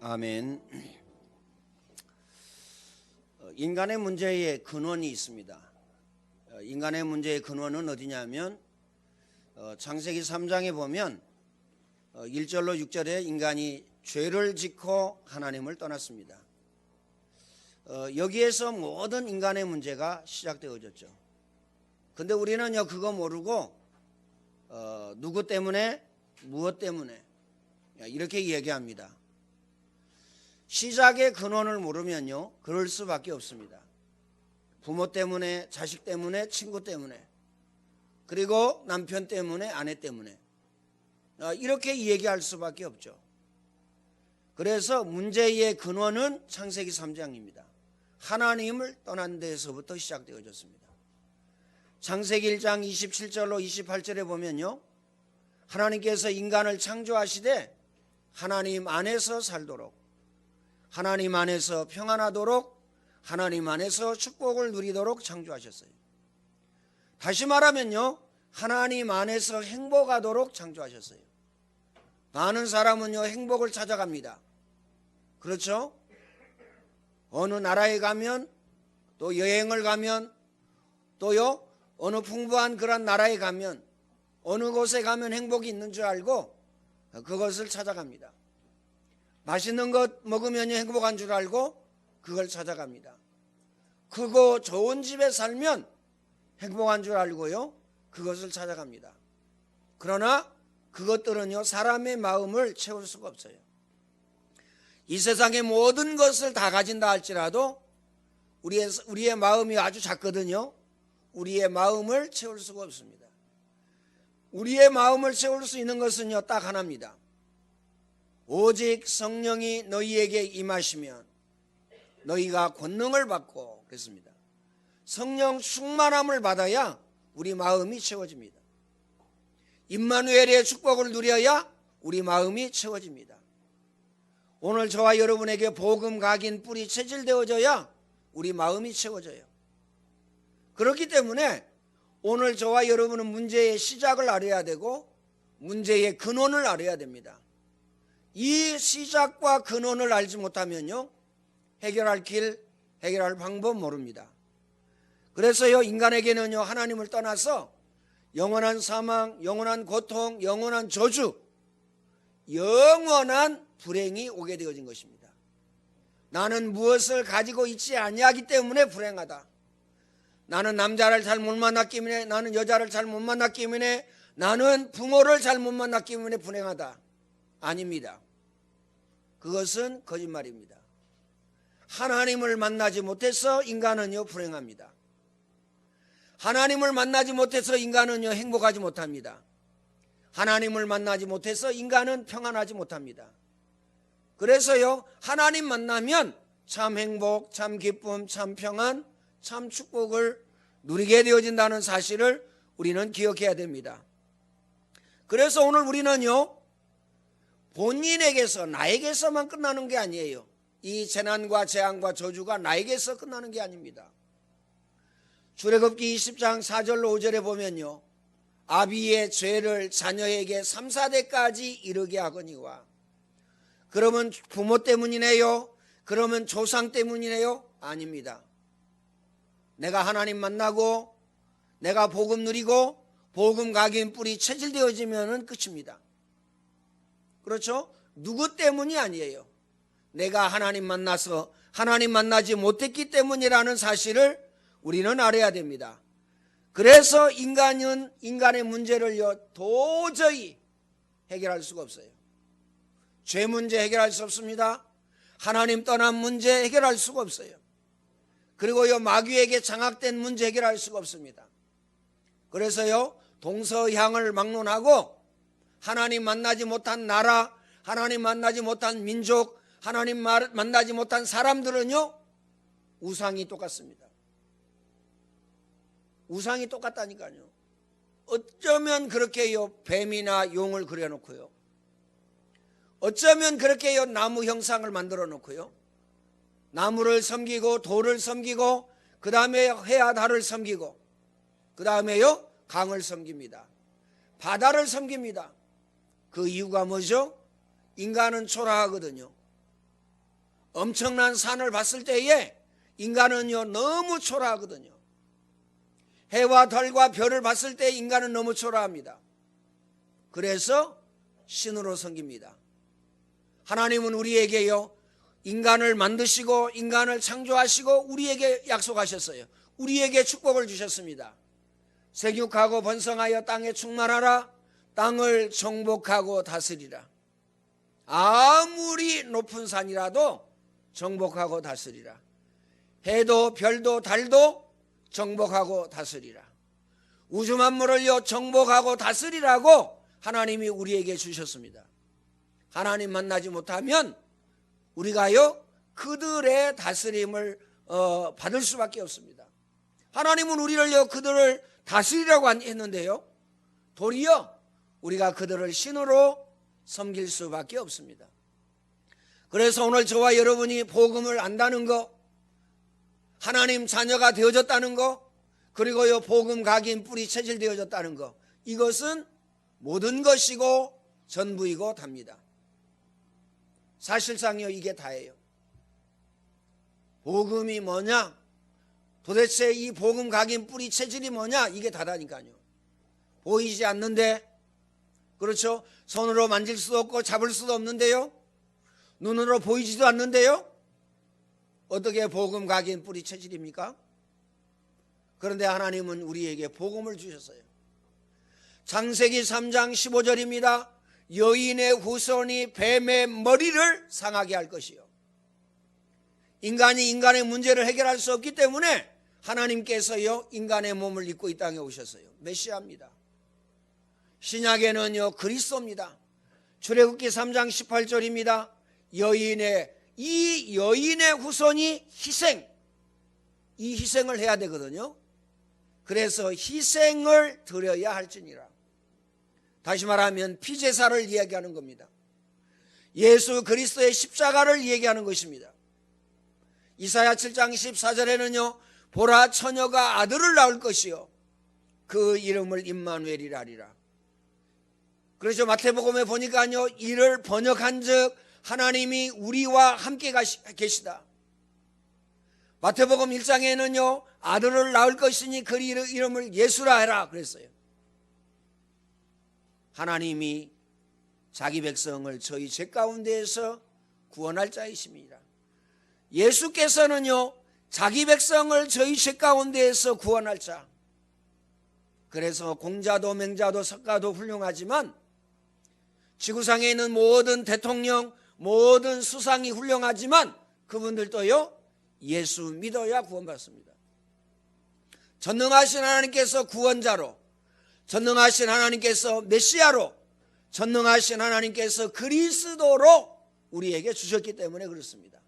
아멘. 인간의 문제의 근원이 있습니다. 인간의 문제의 근원은 어디냐면 창세기 3장에 보면 1절로 6절에 인간이 죄를 짓고 하나님을 떠났습니다. 여기에서 모든 인간의 문제가 시작되어졌죠. 근데 우리는요 그거 모르고 누구 때문에 무엇 때문에 이렇게 얘기합니다. 시작의 근원을 모르면요 그럴 수밖에 없습니다. 부모 때문에, 자식 때문에, 친구 때문에, 그리고 남편 때문에, 아내 때문에 이렇게 얘기할 수밖에 없죠. 그래서 문제의 근원은 창세기 3장입니다. 하나님을 떠난 데에서부터 시작되어졌습니다. 창세기 1장 27절로 28절에 보면요 하나님께서 인간을 창조하시되 하나님 안에서 살도록, 하나님 안에서 평안하도록, 하나님 안에서 축복을 누리도록 창조하셨어요. 다시 말하면요 하나님 안에서 행복하도록 창조하셨어요. 많은 사람은요 행복을 찾아갑니다. 그렇죠? 어느 나라에 가면, 또 여행을 가면, 또요 어느 풍부한 그런 나라에 가면, 어느 곳에 가면 행복이 있는 줄 알고 그것을 찾아갑니다. 맛있는 것 먹으면 행복한 줄 알고 그걸 찾아갑니다. 크고 좋은 집에 살면 행복한 줄 알고요 그것을 찾아갑니다. 그러나 그것들은요 사람의 마음을 채울 수가 없어요. 이 세상의 모든 것을 다 가진다 할지라도 우리의 마음이 아주 작거든요. 우리의 마음을 채울 수가 없습니다. 우리의 마음을 채울 수 있는 것은요 딱 하나입니다. 오직 성령이 너희에게 임하시면 너희가 권능을 받고, 그랬습니다. 성령 충만함을 받아야 우리 마음이 채워집니다. 임마누엘의 축복을 누려야 우리 마음이 채워집니다. 오늘 저와 여러분에게 복음 각인 뿔이 체질되어져야 우리 마음이 채워져요. 그렇기 때문에 오늘 저와 여러분은 문제의 시작을 알아야 되고 문제의 근원을 알아야 됩니다. 이 시작과 근원을 알지 못하면요 해결할 길, 해결할 방법 모릅니다. 그래서요 인간에게는요 하나님을 떠나서 영원한 사망, 영원한 고통, 영원한 저주, 영원한 불행이 오게 되어진 것입니다. 나는 무엇을 가지고 있지 아니하기 때문에 불행하다. 나는 남자를 잘 못 만났기 때문에, 나는 여자를 잘 못 만났기 때문에, 나는 부모를 잘 못 만났기 때문에 불행하다. 아닙니다. 그것은 거짓말입니다. 하나님을 만나지 못해서 인간은요 불행합니다. 하나님을 만나지 못해서 인간은요 행복하지 못합니다. 하나님을 만나지 못해서 인간은 평안하지 못합니다. 그래서요 하나님 만나면 참 행복, 참 기쁨, 참 평안, 참 축복을 누리게 되어진다는 사실을 우리는 기억해야 됩니다. 그래서 오늘 우리는요 본인에게서, 나에게서만 끝나는 게 아니에요. 이 재난과 재앙과 저주가 나에게서 끝나는 게 아닙니다. 출애굽기 20장 4절로 5절에 보면요 아비의 죄를 자녀에게 3, 4대까지 이르게 하거니와. 그러면 부모 때문이네요? 그러면 조상 때문이네요? 아닙니다. 내가 하나님 만나고 내가 복음 누리고 복음 각인 뿔이 체질되어지면 끝입니다. 그렇죠? 누구 때문이 아니에요. 내가 하나님 만나서 하나님 만나지 못했기 때문이라는 사실을 우리는 알아야 됩니다. 그래서 인간은 인간의 문제를요 도저히 해결할 수가 없어요. 죄 문제 해결할 수 없습니다. 하나님 떠난 문제 해결할 수가 없어요. 그리고요 마귀에게 장악된 문제 해결할 수가 없습니다. 그래서요 동서향을 막론하고 하나님 만나지 못한 나라, 하나님 만나지 못한 민족, 하나님 만나지 못한 사람들은요 우상이 똑같습니다. 우상이 똑같다니까요. 어쩌면 그렇게요 뱀이나 용을 그려놓고요, 어쩌면 그렇게요 나무 형상을 만들어 놓고요 나무를 섬기고 돌을 섬기고 그 다음에 해와 달을 섬기고 그 다음에요 강을 섬깁니다. 바다를 섬깁니다. 그 이유가 뭐죠? 인간은 초라하거든요. 엄청난 산을 봤을 때에 인간은요 너무 초라하거든요. 해와 달과 별을 봤을 때 인간은 너무 초라합니다. 그래서 신으로 섬깁니다. 하나님은 우리에게요 인간을 만드시고 인간을 창조하시고 우리에게 약속하셨어요. 우리에게 축복을 주셨습니다. 생육하고 번성하여 땅에 충만하라. 땅을 정복하고 다스리라. 아무리 높은 산이라도 정복하고 다스리라. 해도 별도 달도 정복하고 다스리라. 우주 만물을요 정복하고 다스리라고 하나님이 우리에게 주셨습니다. 하나님 만나지 못하면 우리가요 그들의 다스림을 받을 수밖에 없습니다. 하나님은 우리를요 그들을 다스리라고 했는데요 도리어 우리가 그들을 신으로 섬길 수밖에 없습니다. 그래서 오늘 저와 여러분이 복음을 안다는 거, 하나님 자녀가 되어졌다는 거, 그리고요 복음 각인 뿌리 체질 되어졌다는 거, 이것은 모든 것이고 전부이고 답니다. 사실상요 이게 다예요. 복음이 뭐냐? 도대체 이 복음 각인 뿌리 체질이 뭐냐? 이게 다다니까요. 보이지 않는데, 그렇죠? 손으로 만질 수도 없고 잡을 수도 없는데요. 눈으로 보이지도 않는데요. 어떻게 복음 각인 뿌리 체질입니까? 그런데 하나님은 우리에게 복음을 주셨어요. 창세기 3장 15절입니다. 여인의 후손이 뱀의 머리를 상하게 할 것이요. 인간이 인간의 문제를 해결할 수 없기 때문에 하나님께서요 인간의 몸을 입고 이 땅에 오셨어요. 메시아입니다. 신약에는요 그리스도입니다. 출애굽기 3장 18절입니다. 이 여인의 후손이 이 희생을 해야 되거든요. 그래서 희생을 드려야 할지니라. 다시 말하면 피제사를 이야기하는 겁니다. 예수 그리스도의 십자가를 얘기하는 것입니다. 이사야 7장 14절에는요 보라 처녀가 아들을 낳을 것이요 그 이름을 임마누엘이라 하리라. 그래서 마태복음에 보니까요 이를 번역한 즉 하나님이 우리와 함께 계시다. 마태복음 1장에는요 아들을 낳을 것이니 그 이름을 예수라 해라 그랬어요. 하나님이 자기 백성을 저희 죄 가운데에서 구원할 자이십니다. 예수께서는요 자기 백성을 저희 죄 가운데에서 구원할 자. 그래서 공자도 맹자도 석가도 훌륭하지만 지구상에 있는 모든 대통령 모든 수상이 훌륭하지만 그분들도요 예수 믿어야 구원받습니다. 전능하신 하나님께서 구원자로, 전능하신 하나님께서 메시아로, 전능하신 하나님께서 그리스도로 우리에게 주셨기 때문에 그렇습니다.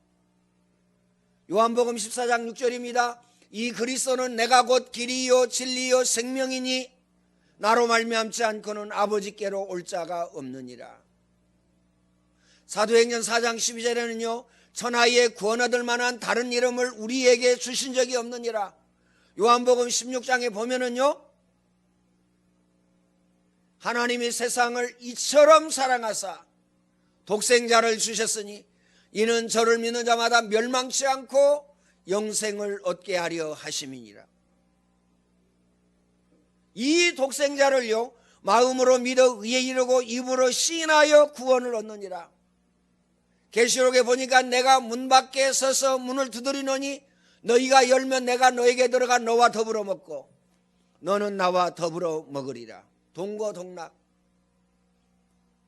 요한복음 14장 6절입니다. 이 그리스도는 내가 곧 길이요 진리요 생명이니 나로 말미암지 않고는 아버지께로 올 자가 없느니라. 사도행전 4장 12절에는요 천하에 구원 얻을 만한 다른 이름을 우리에게 주신 적이 없느니라. 요한복음 16장에 보면은요 하나님이 세상을 이처럼 사랑하사 독생자를 주셨으니 이는 저를 믿는 자마다 멸망치 않고 영생을 얻게 하려 하심이니라. 이 독생자를요 마음으로 믿어 의에 이르고 입으로 시인하여 구원을 얻느니라. 계시록에 보니까 내가 문 밖에 서서 문을 두드리노니 너희가 열면 내가 너에게 들어가 너와 더불어 먹고 너는 나와 더불어 먹으리라. 동거동락.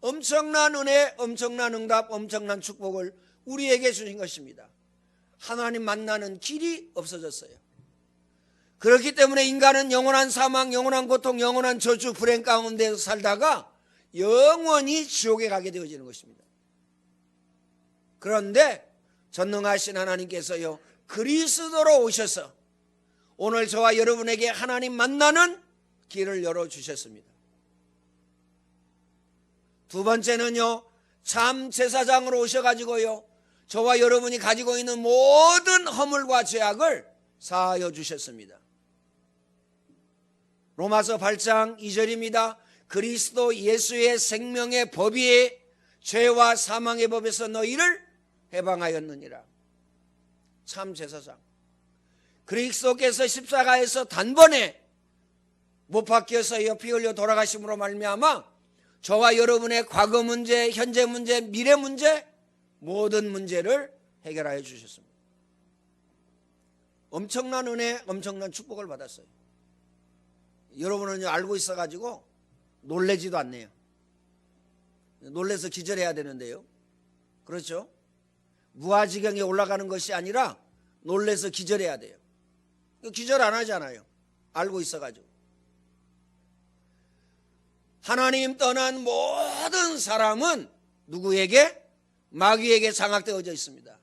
엄청난 은혜, 엄청난 응답, 엄청난 축복을 우리에게 주신 것입니다. 하나님 만나는 길이 없어졌어요. 그렇기 때문에 인간은 영원한 사망, 영원한 고통, 영원한 저주, 불행 가운데서 살다가 영원히 지옥에 가게 되어지는 것입니다. 그런데 전능하신 하나님께서요 그리스도로 오셔서 오늘 저와 여러분에게 하나님 만나는 길을 열어주셨습니다. 두 번째는요 참 제사장으로 오셔가지고요 저와 여러분이 가지고 있는 모든 허물과 죄악을 사하여 주셨습니다. 로마서 8장 2절입니다. 그리스도 예수의 생명의 법이 죄와 사망의 법에서 너희를 해방하였느니라. 참 제사장. 그리스도께서 십자가에서 단번에 못 박혀서 피 흘려 돌아가심으로 말미암아 저와 여러분의 과거 문제, 현재 문제, 미래 문제, 모든 문제를 해결하여 주셨습니다. 엄청난 은혜, 엄청난 축복을 받았어요. 여러분은 알고 있어가지고 놀래지도 않네요. 놀래서 기절해야 되는데요. 그렇죠? 무아지경에 올라가는 것이 아니라 놀래서 기절해야 돼요. 기절 안 하잖아요. 알고 있어가지고. 하나님 떠난 모든 사람은 누구에게? 마귀에게 장악되어져 있습니다.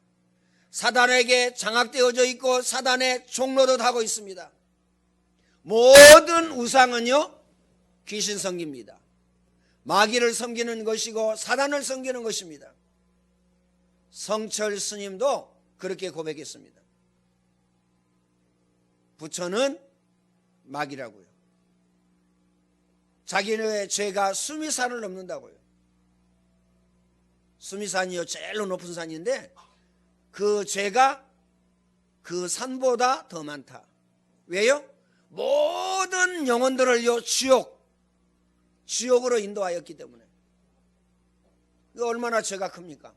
사단에게 장악되어져 있고 사단의 종노릇 하고 있습니다. 모든 우상은요, 귀신 섬깁니다. 마귀를 섬기는 것이고 사단을 섬기는 것입니다. 성철 스님도 그렇게 고백했습니다. 부처는 마귀라고요. 자기의 죄가 수미산을 넘는다고요. 수미산이요, 제일 높은 산인데 그 죄가 그 산보다 더 많다. 왜요? 모든 영혼들을요, 지옥으로 인도하였기 때문에. 그 얼마나 죄가 큽니까?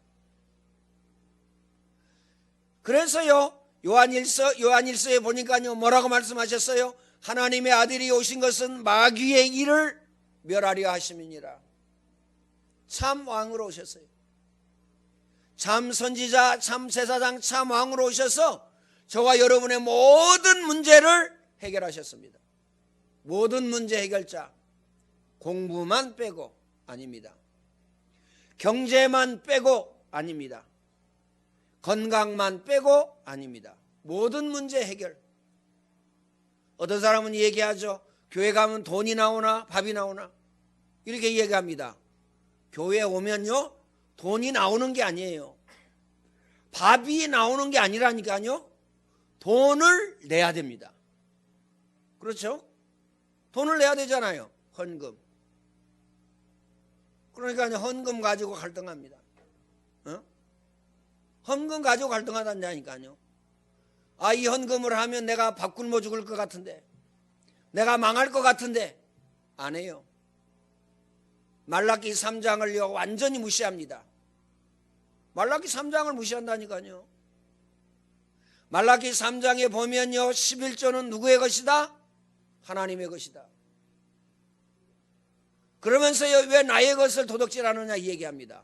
그래서요, 요한일서에 보니까요, 뭐라고 말씀하셨어요? 하나님의 아들이 오신 것은 마귀의 일을 멸하려 하심이니라. 참 왕으로 오셨어요. 참 선지자, 참 제사장, 참 왕으로 오셔서 저와 여러분의 모든 문제를 해결하셨습니다. 모든 문제 해결자. 공부만 빼고 아닙니다. 경제만 빼고 아닙니다. 건강만 빼고 아닙니다. 모든 문제 해결. 어떤 사람은 얘기하죠. 교회 가면 돈이 나오나 밥이 나오나 이렇게 얘기합니다. 교회 오면요, 돈이 나오는 게 아니에요. 밥이 나오는 게 아니라니까요. 돈을 내야 됩니다. 그렇죠? 돈을 내야 되잖아요. 헌금. 그러니까 헌금 가지고 갈등합니다. 헌금 가지고 갈등하다니까요. 아, 이 헌금을 하면 내가 밥 굶어 죽을 것 같은데, 내가 망할 것 같은데 안 해요. 말라기 3장을요 완전히 무시합니다. 말라기 3장을 무시한다니까요. 말라기 3장에 보면요 11조는 누구의 것이다? 하나님의 것이다. 그러면서요 왜 나의 것을 도둑질하느냐 얘기합니다.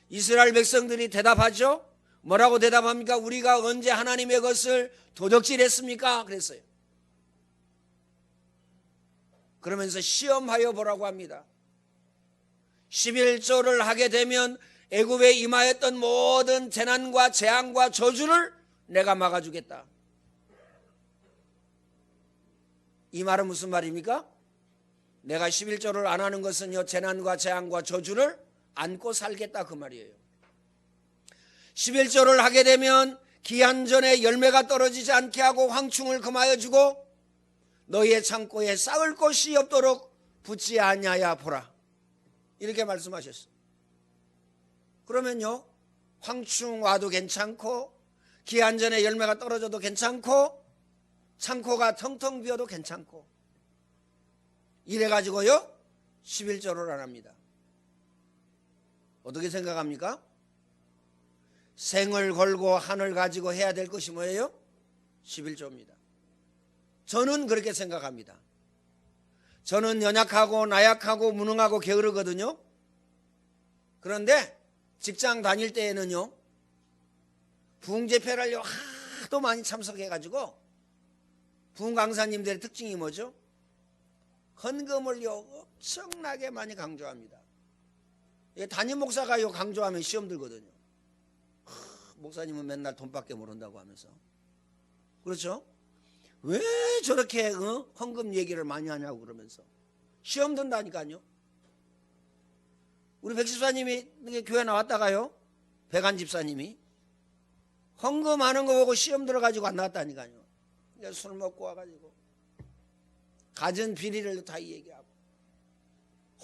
이스라엘 백성들이 대답하죠. 뭐라고 대답합니까? 우리가 언제 하나님의 것을 도둑질했습니까? 그랬어요. 그러면서 시험하여 보라고 합니다. 11조를 하게 되면 애굽에 임하였던 모든 재난과 재앙과 저주를 내가 막아주겠다. 이 말은 무슨 말입니까? 내가 11조를 안 하는 것은요 재난과 재앙과 저주를 안고 살겠다 그 말이에요. 11조를 하게 되면 기한 전에 열매가 떨어지지 않게 하고 황충을 금하여 주고 너희의 창고에 쌓을 곳이 없도록 붙지 아니하여 보라. 이렇게 말씀하셨어요. 그러면요 황충 와도 괜찮고 기한 전에 열매가 떨어져도 괜찮고 창고가 텅텅 비어도 괜찮고 이래가지고요 11조를 안 합니다. 어떻게 생각합니까? 생을 걸고 한을 가지고 해야 될 것이 뭐예요? 11조입니다. 저는 그렇게 생각합니다. 저는 연약하고 나약하고 무능하고 게으르거든요. 그런데 직장 다닐 때에는요 부흥제패를요 하도 많이 참석해가지고 부흥 강사님들의 특징이 뭐죠? 헌금을요 엄청나게 많이 강조합니다. 담임 목사가요 강조하면 시험 들거든요. 목사님은 맨날 돈밖에 모른다고 하면서. 그렇죠? 왜 저렇게 헌금 얘기를 많이 하냐고 그러면서 시험 든다니까요. 우리 백 집사님이 교회 나왔다가요 백안 집사님이 헌금하는 거 보고 시험 들어가지고 안 나왔다니까요. 술 먹고 와가지고 가진 비리를 다 얘기하고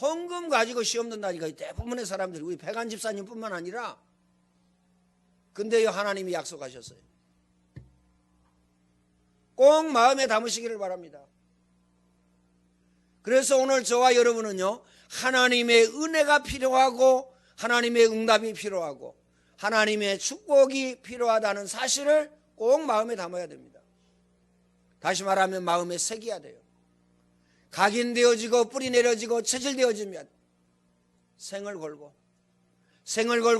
헌금 가지고 시험 든다니까. 대부분의 사람들이 우리 백안 집사님뿐만 아니라 근데요, 하나님이 약속하셨어요. 꼭 마음에 담으시기를 바랍니다. 그래서 오늘 저와 여러분은요, 하나님의 은혜가 필요하고 하나님의 응답이 필요하고 하나님의 축복이 필요하다는 사실을 꼭 마음에 담아야 됩니다. 다시 말하면 마음에 새겨야 돼요. 각인되어지고 뿌리 내려지고 체질되어지면 생을 걸고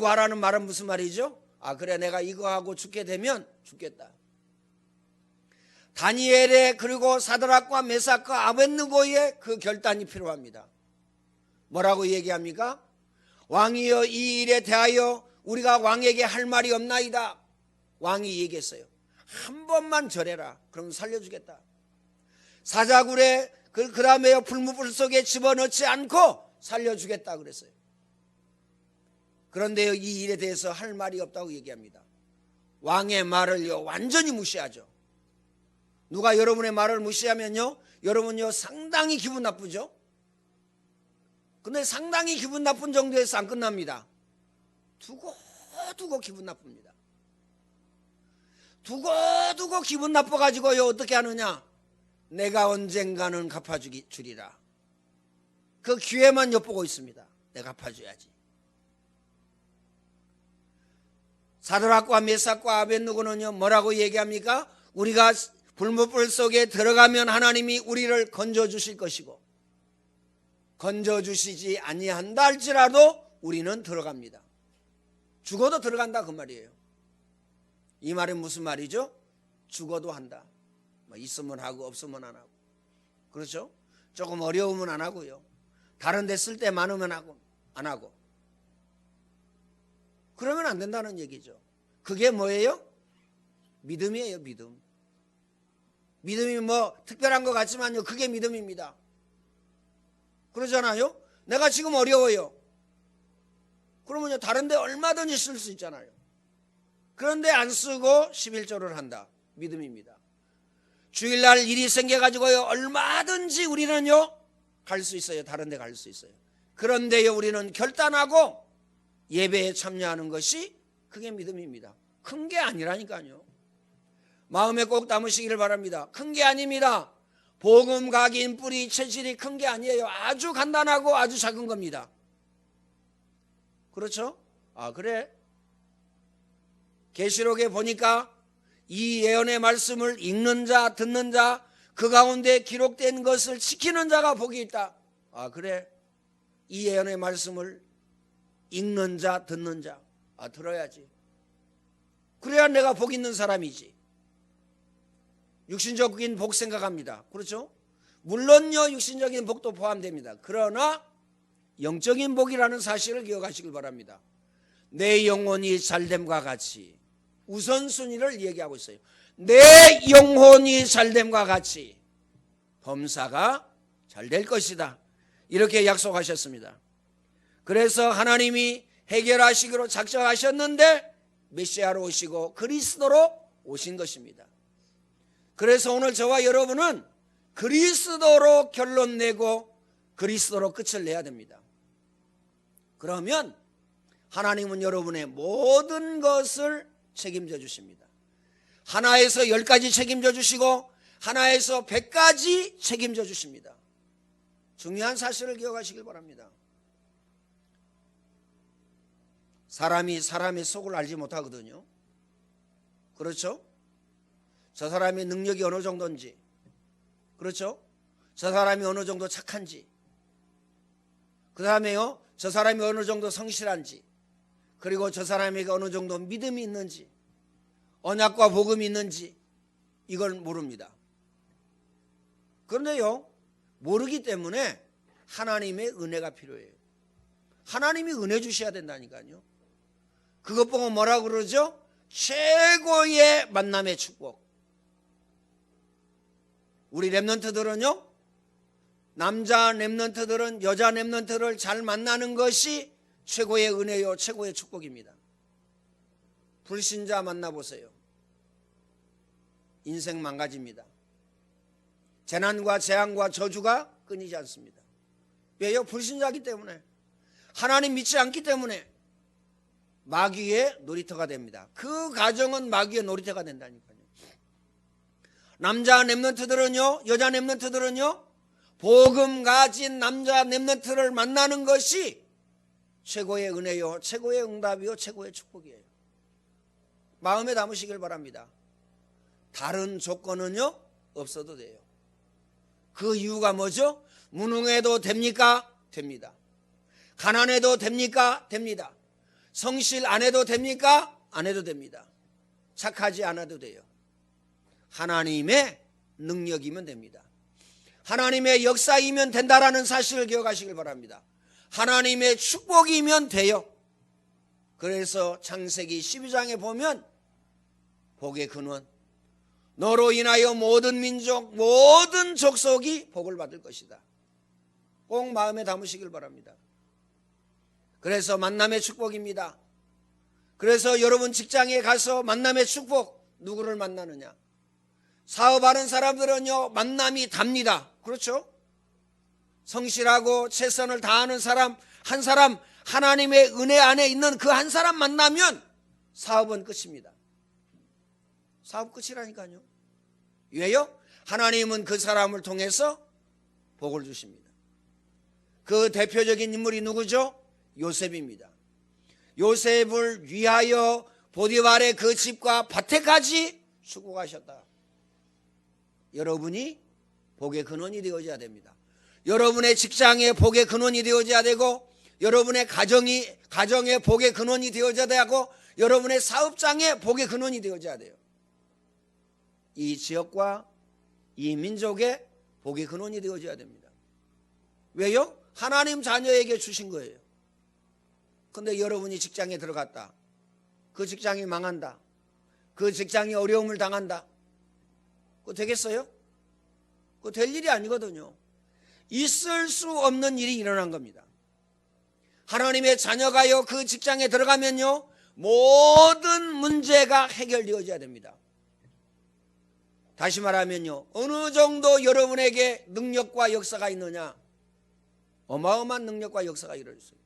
하라는 말은 무슨 말이죠? 아, 그래, 내가 이거 하고 죽게 되면 죽겠다. 다니엘의 그리고 사드락과 메삭과 아벳느고의 그 결단이 필요합니다. 뭐라고 얘기합니까? 왕이여, 이 일에 대하여 우리가 왕에게 할 말이 없나이다. 왕이 얘기했어요. 한 번만 절해라. 그럼 살려주겠다. 사자굴에 그 다음에 불무불 속에 집어넣지 않고 살려주겠다 그랬어요. 그런데요, 이 일에 대해서 할 말이 없다고 얘기합니다. 왕의 말을요, 완전히 무시하죠. 누가 여러분의 말을 무시하면요, 여러분요 상당히 기분 나쁘죠. 근데 상당히 기분 나쁜 정도에서 안 끝납니다. 두고 기분 나쁩니다. 두고 기분 나빠가지고요, 어떻게 하느냐? 내가 언젠가는 갚아주리라. 그 기회만 엿보고 있습니다. 내가 갚아줘야지. 사드락과 메삭과 아벳느고는요, 뭐라고 얘기합니까? 우리가 불무불 속에 들어가면 하나님이 우리를 건져주실 것이고 건져주시지 아니한다 할지라도 우리는 들어갑니다. 죽어도 들어간다 그 말이에요. 이 말은 무슨 말이죠? 죽어도 한다. 뭐 있으면 하고 없으면 안 하고. 그렇죠? 조금 어려우면 안 하고요. 다른 데 쓸 때 많으면 하고 안 하고. 그러면 안 된다는 얘기죠. 그게 뭐예요? 믿음이에요, 믿음. 믿음이 뭐 특별한 것 같지만요, 그게 믿음입니다. 그러잖아요. 내가 지금 어려워요. 그러면요, 다른 데 얼마든지 쓸 수 있잖아요. 그런데 안 쓰고 11조를 한다. 믿음입니다. 주일날 일이 생겨가지고요, 얼마든지 우리는요 갈 수 있어요. 다른 데 갈 수 있어요. 그런데요, 우리는 결단하고 예배에 참여하는 것이 그게 믿음입니다. 큰 게 아니라니까요. 마음에 꼭 담으시기를 바랍니다. 큰 게 아닙니다. 복음 각인 뿌리 체질이 큰 게 아니에요. 아주 간단하고 아주 작은 겁니다. 그렇죠? 아, 그래? 계시록에 보니까 이 예언의 말씀을 읽는 자, 듣는 자, 그 가운데 기록된 것을 지키는 자가 복이 있다. 아, 그래? 이 예언의 말씀을 읽는 자, 듣는 자. 아, 들어야지. 그래야 내가 복 있는 사람이지. 육신적인 복 생각합니다. 그렇죠? 물론요, 육신적인 복도 포함됩니다. 그러나 영적인 복이라는 사실을 기억하시길 바랍니다. 내 영혼이 잘됨과 같이, 우선순위를 얘기하고 있어요. 내 영혼이 잘됨과 같이 범사가 잘 될 것이다. 이렇게 약속하셨습니다. 그래서 하나님이 해결하시기로 작정하셨는데 메시아로 오시고 그리스도로 오신 것입니다. 그래서 오늘 저와 여러분은 그리스도로 결론 내고 그리스도로 끝을 내야 됩니다. 그러면 하나님은 여러분의 모든 것을 책임져 주십니다. 하나에서 10가지 책임져 주시고 하나에서 100가지 책임져 주십니다. 중요한 사실을 기억하시길 바랍니다. 사람이 사람의 속을 알지 못하거든요. 그렇죠? 저 사람의 능력이 어느 정도인지, 그렇죠? 저 사람이 어느 정도 착한지, 그 다음에요, 저 사람이 어느 정도 성실한지, 그리고 저 사람에게 어느 정도 믿음이 있는지, 언약과 복음이 있는지, 이걸 모릅니다. 그런데요, 모르기 때문에 하나님의 은혜가 필요해요. 하나님이 은혜 주셔야 된다니까요. 그것 보고 뭐라고 그러죠? 최고의 만남의 축복. 우리 렘넌트들은요, 남자 렘넌트들은 여자 렘넌트를 잘 만나는 것이 최고의 은혜요, 최고의 축복입니다. 불신자 만나보세요. 인생 망가집니다. 재난과 재앙과 저주가 끊이지 않습니다. 왜요? 불신자이기 때문에, 하나님 믿지 않기 때문에. 마귀의 놀이터가 됩니다. 그 가정은 마귀의 놀이터가 된다니까요. 남자 렘넌트들은요, 여자 렘넌트들은요, 복음 가진 남자 렘넌트를 만나는 것이 최고의 은혜요, 최고의 응답이요, 최고의 축복이에요. 마음에 담으시길 바랍니다. 다른 조건은요 없어도 돼요. 그 이유가 뭐죠? 무능해도 됩니까? 됩니다. 가난해도 됩니까? 됩니다. 성실 안 해도 됩니까? 안 해도 됩니다. 착하지 않아도 돼요. 하나님의 능력이면 됩니다. 하나님의 역사이면 된다라는 사실을 기억하시길 바랍니다. 하나님의 축복이면 돼요. 그래서 창세기 12장에 보면 복의 근원, 너로 인하여 모든 민족, 모든 족속이 복을 받을 것이다. 꼭 마음에 담으시길 바랍니다. 그래서 만남의 축복입니다. 그래서 여러분 직장에 가서 만남의 축복, 누구를 만나느냐? 사업하는 사람들은요 만남이 답니다. 그렇죠? 성실하고 최선을 다하는 사람, 한 사람, 하나님의 은혜 안에 있는 그 한 사람 만나면 사업은 끝입니다. 사업 끝이라니까요. 왜요? 하나님은 그 사람을 통해서 복을 주십니다. 그 대표적인 인물이 누구죠? 요셉입니다. 요셉을 위하여 보디발의 그 집과 밭에까지 수고하셨다. 여러분이 복의 근원이 되어져야 됩니다. 여러분의 직장에 복의 근원이 되어져야 되고, 여러분의 가정의 복의 근원이 되어져야 되고, 여러분의 사업장에 복의 근원이 되어져야 돼요. 이 지역과 이 민족의 복의 근원이 되어져야 됩니다. 왜요? 하나님 자녀에게 주신 거예요. 근데 여러분이 직장에 들어갔다, 그 직장이 망한다, 그 직장이 어려움을 당한다, 그거 되겠어요? 그거 될 일이 아니거든요. 있을 수 없는 일이 일어난 겁니다. 하나님의 자녀가요 그 직장에 들어가면요 모든 문제가 해결되어져야 됩니다. 다시 말하면요, 어느 정도 여러분에게 능력과 역사가 있느냐? 어마어마한 능력과 역사가 이루어졌어요.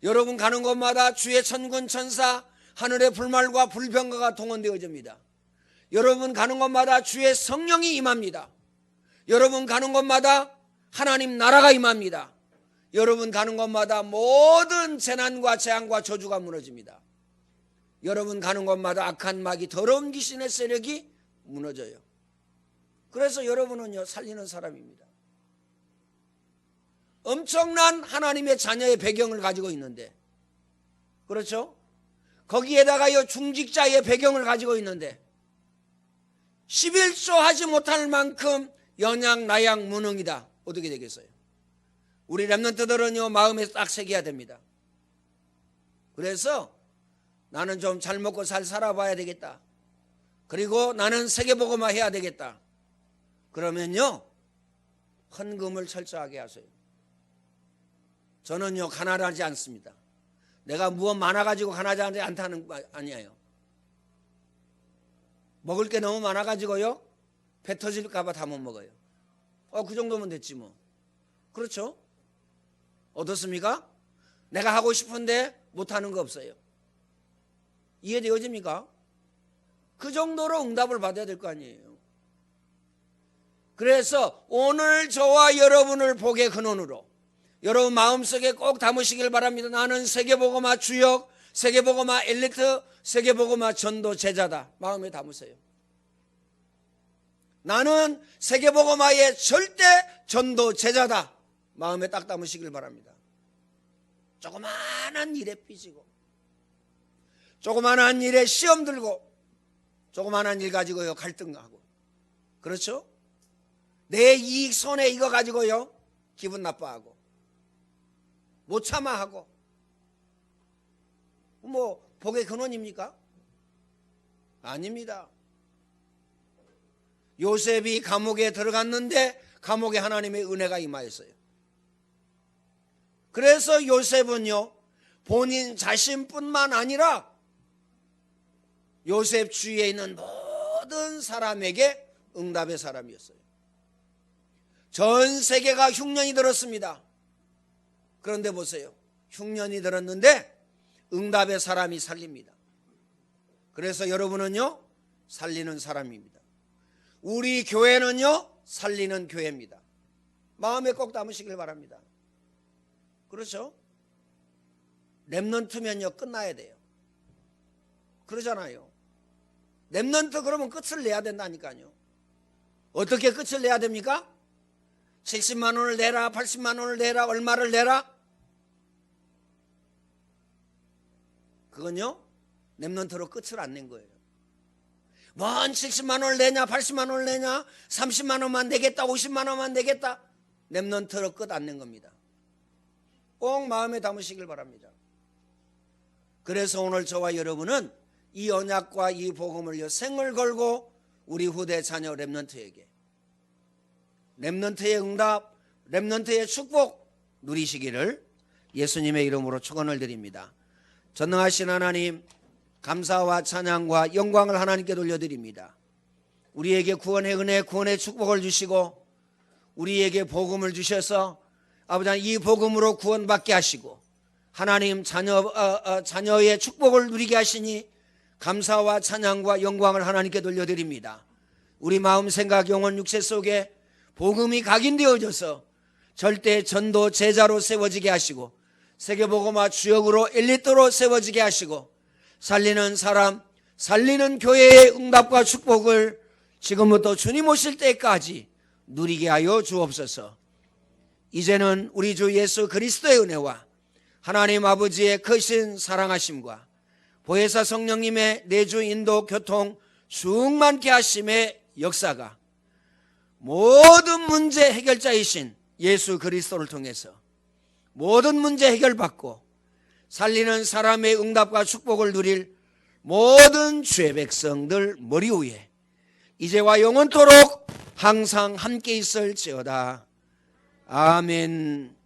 여러분 가는 곳마다 주의 천군 천사, 하늘의 불말과 불병거가 동원되어집니다. 여러분 가는 곳마다 주의 성령이 임합니다. 여러분 가는 곳마다 하나님 나라가 임합니다. 여러분 가는 곳마다 모든 재난과 재앙과 저주가 무너집니다. 여러분 가는 곳마다 악한 마귀, 더러운 귀신의 세력이 무너져요. 그래서 여러분은요 살리는 사람입니다. 엄청난 하나님의 자녀의 배경을 가지고 있는데, 그렇죠? 거기에다가요 중직자의 배경을 가지고 있는데 11조 하지 못할 만큼 연약 나약 무능이다. 어떻게 되겠어요? 우리 렘넌트들은요 마음에 딱 새겨야 됩니다. 그래서 나는 좀 잘 먹고 잘 살아봐야 되겠다. 그리고 나는 세계복음화 해야 되겠다. 그러면요 헌금을 철저하게 하세요. 저는요 가난하지 않습니다. 내가 무엇 많아가지고 가난하지 않다는 거 아니에요. 먹을 게 너무 많아가지고요 배 터질까봐 다 못 먹어요. 그 정도면 됐지 뭐. 그렇죠? 어떻습니까? 내가 하고 싶은데 못하는 거 없어요. 이해되어집니까? 그 정도로 응답을 받아야 될 거 아니에요. 그래서 오늘 저와 여러분을 복의 근원으로 여러분 마음속에 꼭 담으시길 바랍니다. 나는 세계복음화 주역, 세계복음화 엘리트, 세계복음화 전도 제자다. 마음에 담으세요. 나는 세계복음화의 절대 전도 제자다. 마음에 딱 담으시길 바랍니다. 조그마한 일에 삐지고, 조그마한 일에 시험 들고, 조그마한 일 가지고요 갈등하고, 그렇죠? 내 이익 손에 이거 가지고요 기분 나빠하고, 못 참아하고, 뭐 복의 근원입니까? 아닙니다. 요셉이 감옥에 들어갔는데 감옥에 하나님의 은혜가 임하였어요. 그래서 요셉은요 본인 자신뿐만 아니라 요셉 주위에 있는 모든 사람에게 응답의 사람이었어요. 전 세계가 흉년이 들었습니다. 그런데 보세요, 흉년이 들었는데 응답의 사람이 살립니다. 그래서 여러분은요, 살리는 사람입니다. 우리 교회는요, 살리는 교회입니다. 마음에 꼭 담으시길 바랍니다. 그렇죠? 렘넌트면요, 끝나야 돼요. 그러잖아요. 렘넌트 그러면 끝을 내야 된다니까요. 어떻게 끝을 내야 됩니까? 70만 원을 내라, 80만 원을 내라, 얼마를 내라? 그건요, 렘넌트로 끝을 안 낸 거예요. 뭔 70만 원을 내냐, 80만 원을 내냐, 30만 원만 내겠다, 50만 원만 내겠다. 렘넌트로 끝 안 낸 겁니다. 꼭 마음에 담으시길 바랍니다. 그래서 오늘 저와 여러분은 이 언약과 이 복음을 생을 걸고 우리 후대 자녀 렘넌트에게 렘넌트의 응답, 렘넌트의 축복 누리시기를 예수님의 이름으로 축원을 드립니다. 전능하신 하나님, 감사와 찬양과 영광을 하나님께 돌려드립니다. 우리에게 구원의 은혜, 구원의 축복을 주시고 우리에게 복음을 주셔서 아버지 이 복음으로 구원받게 하시고 하나님 자녀의 축복을 누리게 하시니 감사와 찬양과 영광을 하나님께 돌려드립니다. 우리 마음, 생각, 영혼, 육체 속에 복음이 각인되어져서 절대 전도 제자로 세워지게 하시고 세계복음화 주역으로 엘리트로 세워지게 하시고 살리는 사람, 살리는 교회의 응답과 축복을 지금부터 주님 오실 때까지 누리게 하여 주옵소서. 이제는 우리 주 예수 그리스도의 은혜와 하나님 아버지의 크신 사랑하심과 보혜사 성령님의 내주 인도 교통 충만케 하심의 역사가 모든 문제 해결자이신 예수 그리스도를 통해서 모든 문제 해결받고 살리는 사람의 응답과 축복을 누릴 모든 주의 백성들 머리 위에 이제와 영원토록 항상 함께 있을지어다. 아멘.